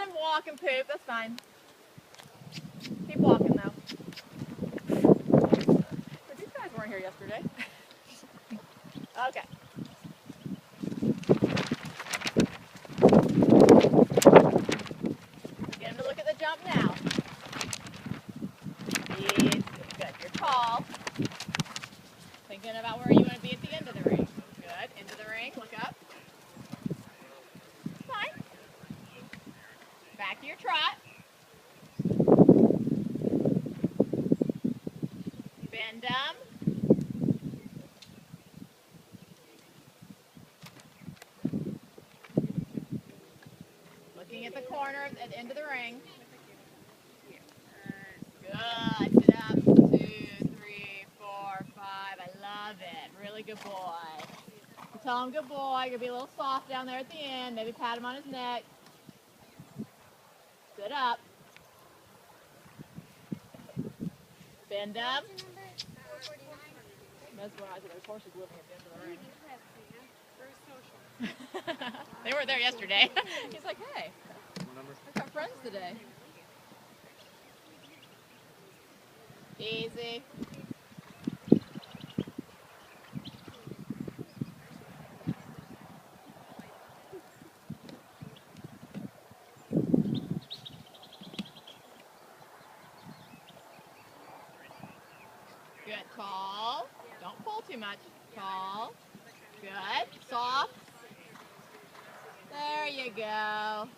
let him walk and poop. That's fine. Keep walking though. But these guys weren't here yesterday. Okay. Get him to look at the jump now. Easy. Good. You're tall. Thinking about where you want to be at the end of the ring. Good. Into the ring. Look up. Fine. Back to your trot. Bend them. Looking at the corner at the end of the ring. Good. Sit up. 2, 3, 4, 5. I love it. Really good boy. You tell him good boy. You're going to be a little soft down there at the end. Maybe pat him on his neck. Sit up. Bend up. Mesmerizing. There's horses living at the end of the ring. They weren't there yesterday. He's like, hey, I've got friends today. Easy. Good. Tall. Don't pull too much. Tall. Good. Soft. There you go.